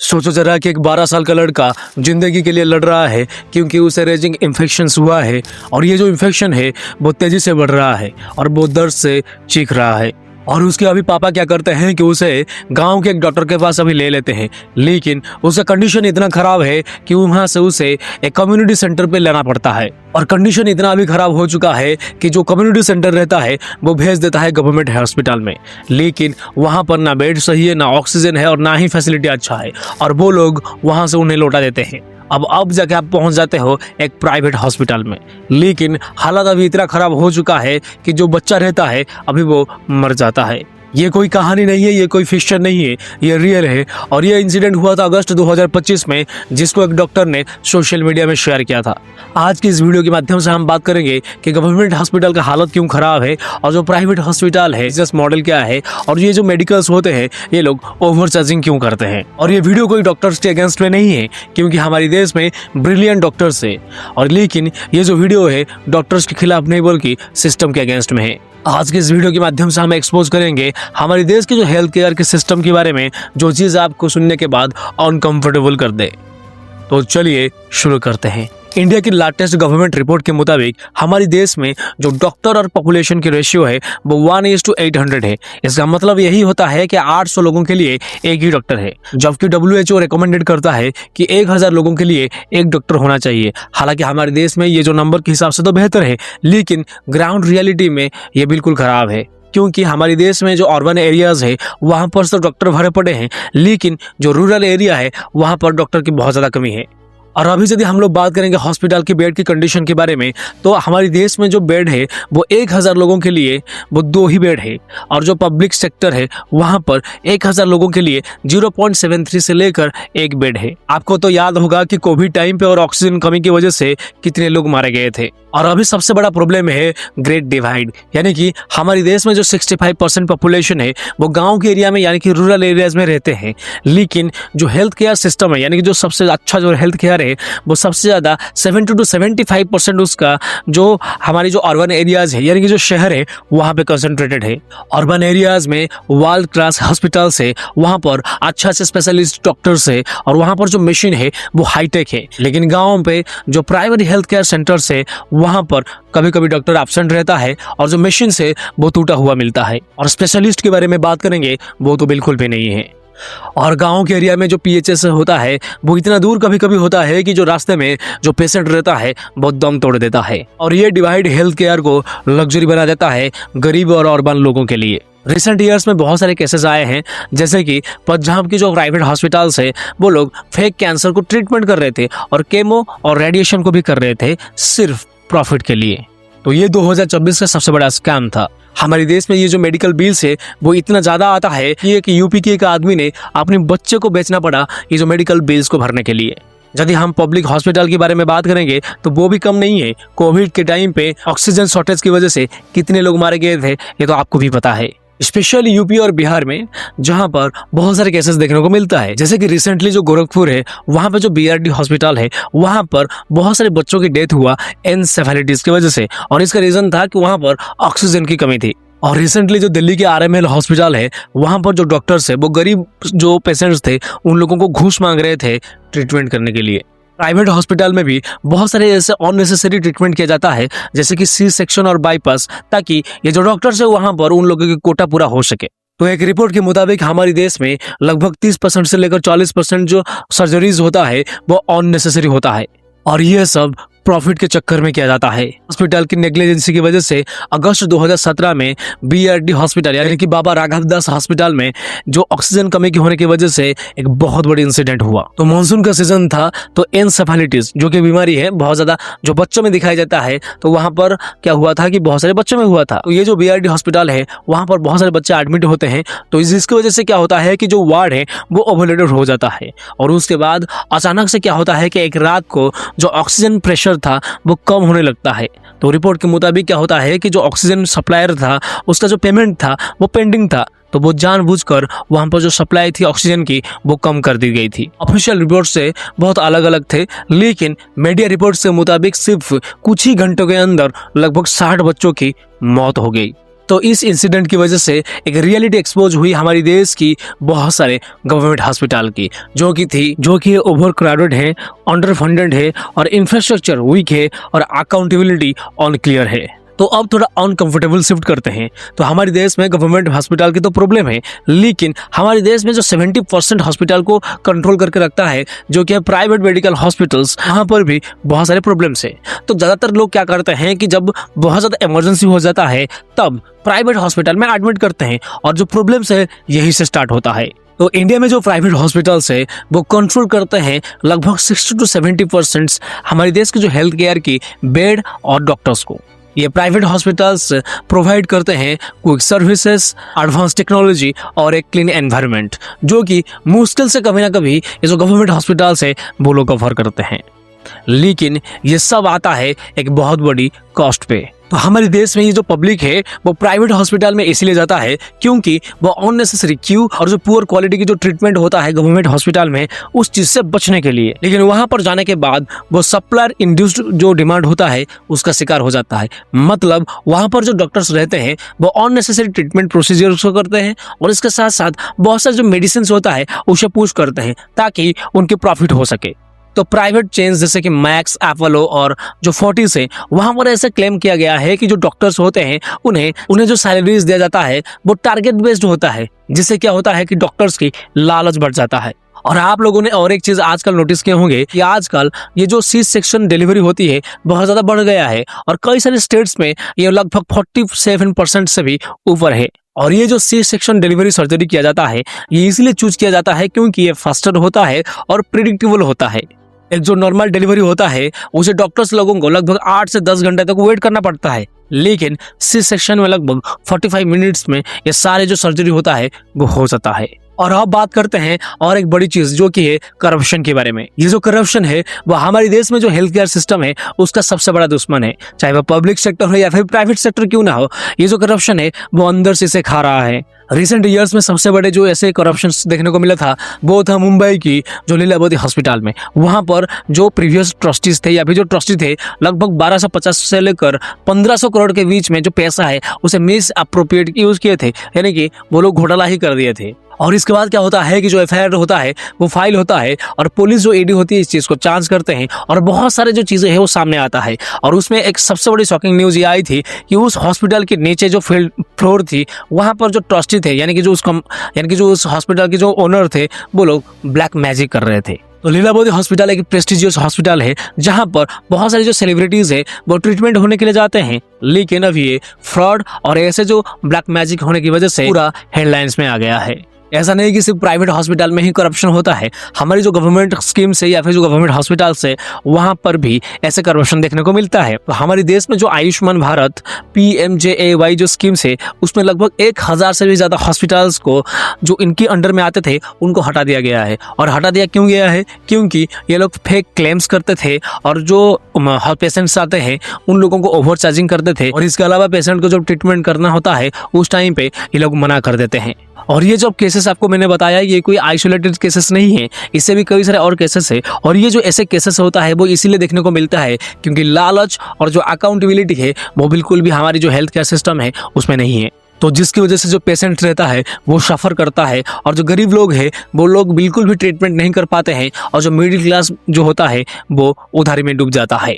सोचो जरा कि एक 12 साल का लड़का जिंदगी के लिए लड़ रहा है क्योंकि उसे रेजिंग इन्फेक्शन हुआ है और ये जो इन्फेक्शन है वो तेजी से बढ़ रहा है और वो दर्द से चीख रहा है। और उसके अभी पापा क्या करते हैं कि उसे गांव के एक डॉक्टर के पास अभी ले लेते हैं, लेकिन उसका कंडीशन इतना खराब है कि वहां से उसे एक कम्युनिटी सेंटर पे लेना पड़ता है। और कंडीशन इतना अभी खराब हो चुका है कि जो कम्युनिटी सेंटर रहता है वो भेज देता है गवर्नमेंट हॉस्पिटल में, लेकिन वहां पर ना बेड सही है, ना ऑक्सीजन है और ना ही फैसिलिटी अच्छा है, और वो लोग वहां से उन्हें लौटा देते हैं। अब जाके आप पहुंच जाते हो एक प्राइवेट हॉस्पिटल में, लेकिन हालत अभी इतना खराब हो चुका है कि जो बच्चा रहता है अभी वो मर जाता है। ये कोई कहानी नहीं है, ये कोई फिक्शन नहीं है, ये रियल है। और ये इंसिडेंट हुआ था अगस्त 2025 में, जिसको एक डॉक्टर ने सोशल मीडिया में शेयर किया था। आज की इस वीडियो के माध्यम से हम बात करेंगे कि गवर्नमेंट हॉस्पिटल का हालत क्यों खराब है और जो प्राइवेट हॉस्पिटल है बिजनेस मॉडल क्या है, और ये जो मेडिकल्स होते हैं ये लोग ओवर चार्जिंग क्यों करते हैं। और ये वीडियो कोई डॉक्टर्स के अगेंस्ट में नहीं है, क्योंकि हमारे देश में ब्रिलियंट डॉक्टर्स है, और लेकिन ये जो वीडियो है डॉक्टर्स के खिलाफ नहीं बल्कि सिस्टम के अगेंस्ट में है। आज के इस वीडियो के माध्यम से हम एक्सपोज करेंगे हमारे देश के जो हेल्थ केयर के सिस्टम के बारे में, जो चीज़ आपको सुनने के बाद अनकंफर्टेबल कर दे। तो चलिए शुरू करते हैं। इंडिया की लेटेस्ट गवर्नमेंट रिपोर्ट के मुताबिक हमारे देश में जो डॉक्टर और पॉपुलेशन की रेशियो है वो 1:800 है। इसका मतलब यही होता है कि 800 लोगों के लिए एक ही डॉक्टर है, जबकि WHO रिकमेंडेड करता है कि 1000 लोगों के लिए एक डॉक्टर होना चाहिए। हालांकि हमारे देश में ये जो नंबर के हिसाब से तो बेहतर है, लेकिन ग्राउंड रियलिटी में ये बिल्कुल खराब है, क्योंकि हमारे देश में जो अर्बन एरियाज है वहाँ पर तो डॉक्टर भरे पड़े हैं, लेकिन जो रूरल एरिया है वहाँ पर डॉक्टर की बहुत ज़्यादा कमी है। और अभी यदि हम लोग बात करेंगे हॉस्पिटल की बेड की कंडीशन के बारे में, तो हमारे देश में जो बेड है वो 1000 लोगों के लिए वो 2 ही बेड है, और जो पब्लिक सेक्टर है वहाँ पर 1000 लोगों के लिए 0.73 से लेकर 1 बेड है। आपको तो याद होगा कि कोविड टाइम पे और ऑक्सीजन कमी की वजह से कितने लोग मारे गए थे। और अभी सबसे बड़ा प्रॉब्लम है ग्रेट डिवाइड, यानी कि हमारे देश में जो 65% पॉपुलेशन है वो गांव के एरिया में यानी कि रूरल एरियाज में रहते हैं, लेकिन जो हेल्थ केयर सिस्टम है यानी कि जो सबसे अच्छा जो हेल्थ केयर है वो सबसे ज़्यादा 70 to 75% उसका जो हमारी जो अर्बन एरियाज है यानी कि जो शहर है वहाँ पे कंसंट्रेटेड है। अर्बन एरियाज में वर्ल्ड क्लास हॉस्पिटल्स है, वहाँ पर अच्छा से स्पेशलिस्ट डॉक्टर्स है, और वहाँ पर जो मशीन है वो हाईटेक है, लेकिन गाँव पे जो प्राइवेट हेल्थ केयर सेंटर्स है वहाँ पर कभी कभी डॉक्टर एब्सेंट रहता है और जो मशीन से वो टूटा हुआ मिलता है। और स्पेशलिस्ट के बारे में बात करेंगे वो तो बिल्कुल भी नहीं है। और गांव के एरिया में जो PHS होता है वो इतना दूर कभी कभी होता है कि जो रास्ते में जो पेशेंट रहता है वो दम तोड़ देता है, और ये डिवाइड हेल्थ केयर को लग्जरी बना देता है गरीब और अर्बन लोगों के लिए। रिसेंट ईयर्स में बहुत सारे केसेस आए हैं, जैसे कि पंजाब की जो प्राइवेट हॉस्पिटल्स है वो लोग फेक कैंसर को ट्रीटमेंट कर रहे थे और केमो और रेडिएशन को भी कर रहे थे सिर्फ प्रॉफिट के लिए। तो ये 2024 का सबसे बड़ा स्कैम था। हमारे देश में ये जो मेडिकल बिल्स है वो इतना ज़्यादा आता है कि एक यूपी के एक आदमी ने अपने बच्चे को बेचना पड़ा ये जो मेडिकल बिल्स को भरने के लिए। यदि हम पब्लिक हॉस्पिटल के बारे में बात करेंगे तो वो भी कम नहीं है। कोविड के टाइम पे ऑक्सीजन शॉर्टेज की वजह से कितने लोग मारे गए थे ये तो आपको भी पता है, स्पेशली यूपी और बिहार में, जहां पर बहुत सारे केसेस देखने को मिलता है। जैसे कि रिसेंटली जो गोरखपुर है वहां पर जो BRD हॉस्पिटल है वहां पर बहुत सारे बच्चों की डेथ हुआ एनसेफेलाइटिस की वजह से, और इसका रीजन था कि वहां पर ऑक्सीजन की कमी थी। और रिसेंटली जो दिल्ली के RML हॉस्पिटल है वहां पर जो डॉक्टर्स है वो गरीब जो पेशेंट्स थे उन लोगों को घूस मांग रहे थे ट्रीटमेंट करने के लिए। प्राइवेट हॉस्पिटल में भी बहुत सारे ऐसे अननेसेसरी ट्रीटमेंट किया जाता है, जैसे कि C-सेक्शन और बाईपास, ताकि ये जो डॉक्टर्स है वहां पर उन लोगों की कोटा पूरा हो सके। तो एक रिपोर्ट के मुताबिक हमारे देश में लगभग 30% से लेकर 40% जो सर्जरीज होता है वो अननेसेसरी होता है, और यह सब प्रॉफिट के चक्कर में किया जाता है। हॉस्पिटल की नेग्लिजेंसी की वजह से अगस्त 2017 में BRD हॉस्पिटल यानी कि बाबा राघव दास हॉस्पिटल में जो ऑक्सीजन कमी की होने की वजह से एक बहुत बड़ी इंसिडेंट हुआ। तो मानसून का सीजन था, तो एनसेफेलाइटिस जो कि बीमारी है बहुत ज्यादा जो बच्चों में दिखाई जाता है, तो वहां पर क्या हुआ था कि बहुत सारे बच्चों में हुआ था। तो ये जो BRD हॉस्पिटल है वहां पर बहुत सारे बच्चे एडमिट होते हैं, तो इसकी वजह से क्या होता है कि जो वार्ड है वो ओवरलोडेड हो जाता है, और उसके बाद अचानक से क्या होता है कि एक रात को जो ऑक्सीजन प्रेशर था वो कम होने लगता है। तो रिपोर्ट के मुताबिक क्या होता है कि जो ऑक्सीजन सप्लायर था उसका जो पेमेंट था वो पेंडिंग था, तो वो जानबूझकर वहां पर जो सप्लाई थी ऑक्सीजन की वो कम कर दी गई थी। ऑफिशियल रिपोर्ट से बहुत अलग अलग थे, लेकिन मीडिया रिपोर्ट के मुताबिक सिर्फ कुछ ही घंटों के अंदर लगभग 60 बच्चों की मौत हो गई। तो इस इंसिडेंट की वजह से एक रियलिटी एक्सपोज हुई हमारी देश की बहुत सारे गवर्नमेंट हॉस्पिटल की, जो कि ओवर क्राउडेड है, अंडर फंडेड है और इंफ्रास्ट्रक्चर वीक है और अकाउंटेबिलिटी अनक्लियर है। तो अब थोड़ा अनकंफर्टेबल शिफ्ट करते हैं। तो हमारे देश में गवर्नमेंट हॉस्पिटल की तो प्रॉब्लम है, लेकिन हमारे देश में जो 70% हॉस्पिटल को कंट्रोल करके रखता है, जो कि है प्राइवेट मेडिकल हॉस्पिटल्स, वहाँ पर भी बहुत सारे प्रॉब्लम्स है। तो ज़्यादातर लोग क्या करते हैं कि जब बहुत ज़्यादा इमरजेंसी हो जाता है तब प्राइवेट हॉस्पिटल में एडमिट करते हैं और जो प्रॉब्लम्स है यही से स्टार्ट होता है। तो इंडिया में जो प्राइवेट हॉस्पिटल्स है वो कंट्रोल करते हैं लगभग 60 to 70% हमारे देश के जो हेल्थ केयर की बेड और डॉक्टर्स को। ये प्राइवेट हॉस्पिटल्स प्रोवाइड करते हैं क्विक सर्विसेज, एडवांस टेक्नोलॉजी और एक क्लीन एनवायरनमेंट, जो कि मुश्किल से कभी ना कभी ये जो गवर्नमेंट हॉस्पिटल्स है वो लोग कवर करते हैं। लेकिन ये सब आता है एक बहुत बड़ी कॉस्ट पे। तो हमारे देश में ये जो पब्लिक है वो प्राइवेट हॉस्पिटल में इसलिए जाता है क्योंकि वो अननेसेसरी क्यू और जो पुअर क्वालिटी की जो ट्रीटमेंट होता है गवर्नमेंट हॉस्पिटल में, उस चीज से बचने के लिए। लेकिन वहां पर जाने के बाद वो सप्लायर इंड्यूस्ड जो डिमांड होता है उसका शिकार हो जाता है। मतलब वहां पर जो डॉक्टर्स रहते हैं वो अननेसेसरी ट्रीटमेंट प्रोसीजर्स को करते हैं और इसके साथ साथ बहुत सारे जो मेडिसिन होता है उसे पुश करते हैं ताकि उनके प्रॉफिट हो सके। तो प्राइवेट चेन्स जैसे कि मैक्स, एपोलो और जो फोर्टिस है, वहां पर ऐसे क्लेम किया गया है कि जो डॉक्टर्स होते हैं उन्हें जो सैलरीज दिया जाता है वो टारगेट बेस्ड होता है, जिससे क्या होता है कि डॉक्टर्स की लालच बढ़ जाता है। और आप लोगों ने और एक चीज आजकल नोटिस किए होंगे कि आजकल ये जो सी सेक्शन डिलीवरी होती है बहुत ज्यादा बढ़ गया है और कई सारे स्टेट्स में ये लगभग 47% से भी ऊपर है। और ये जो सी सेक्शन डिलीवरी सर्जरी किया जाता है ये इसलिए चूज किया जाता है क्योंकि ये फास्टर होता है और प्रिडिक्टेबल होता है। एक जो नॉर्मल डिलीवरी होता है उसे डॉक्टर्स लोगों को लगभग 8 से 10 घंटे तक वेट करना पड़ता है, लेकिन सी सेक्शन में लगभग 45 मिनट्स में ये सारे जो सर्जरी होता है वो हो जाता है। और अब बात करते हैं और एक बड़ी चीज जो कि है करप्शन के बारे में। ये जो करप्शन है वो हमारे देश में जो हेल्थ केयर सिस्टम है उसका सबसे बड़ा दुश्मन है, चाहे वह पब्लिक सेक्टर हो या फिर प्राइवेट सेक्टर क्यों ना हो। ये जो करप्शन है वो अंदर से इसे खा रहा है। रिसेंट ईयर्स में सबसे बड़े जो ऐसे करप्शन देखने को मिला था वो था मुंबई की जो लीलावती हॉस्पिटल में। वहां पर जो प्रीवियस ट्रस्टीज थे या फिर जो ट्रस्टी थे लगभग 1250 से लेकर 1500 करोड़ के बीच में जो पैसा है उसे मिस अप्रोप्रिएट यूज किए थे, यानी कि वो लोग घोटाला ही कर दिए थे। और इसके बाद क्या होता है कि जो एफआईआर होता है वो फाइल होता है और पुलिस जो ईडी होती है इस चीज को जांच करते हैं और बहुत सारे जो चीजें हैं वो सामने आता है। और उसमें एक सबसे बड़ी शॉकिंग न्यूज ये आई थी कि उस हॉस्पिटल के नीचे जो फील्ड फ्लोर थी वहां पर जो ट्रस्टी थे यानी कि जो उस हॉस्पिटल के जो ओनर थे वो लोग ब्लैक मैजिक कर रहे थे। तो लीलावती हॉस्पिटल एक प्रेस्टिजियस हॉस्पिटल है जहां पर बहुत सारे जो सेलिब्रिटीज है वो ट्रीटमेंट होने के लिए जाते हैं, लेकिन अब ये फ्रॉड और ऐसे जो ब्लैक मैजिक होने की वजह से पूरा हेडलाइंस में आ गया है। ऐसा नहीं कि सिर्फ प्राइवेट हॉस्पिटल में ही करप्शन होता है, हमारी जो गवर्नमेंट स्कीम से या फिर जो गवर्नमेंट हॉस्पिटल से वहां पर भी ऐसे करप्शन देखने को मिलता है। तो हमारे देश में जो आयुष्मान भारत PMJAY जो स्कीम है उसमें लगभग 1000 से भी ज्यादा हॉस्पिटल्स को जो इनके अंडर में आते थे उनको हटा दिया गया है। और हटा दिया क्यों गया है? क्योंकि ये लोग फेक क्लेम्स करते थे और जो पेशेंट्स आते हैं उन लोगों को ओवर चार्जिंग करते थे और इसके अलावा पेशेंट को जब ट्रीटमेंट करना होता है उस टाइम पे ये लोग मना कर देते हैं। और ये जो केसेस आपको मैंने बताया ये कोई आइसोलेटेड केसेस नहीं है, इससे भी कई सारे और केसेस है। और ये जो ऐसे केसेस होता है वो इसीलिए देखने को मिलता है क्योंकि लालच और जो अकाउंटेबिलिटी है वो बिल्कुल भी हमारी जो हेल्थ केयर सिस्टम है उसमें नहीं है। तो जिसकी वजह से जो पेशेंट रहता है वो सफ़र करता है और जो गरीब लोग हैं वो लोग बिल्कुल भी ट्रीटमेंट नहीं कर पाते हैं और जो मिडिल क्लास जो होता है वो उधारी में डूब जाता है।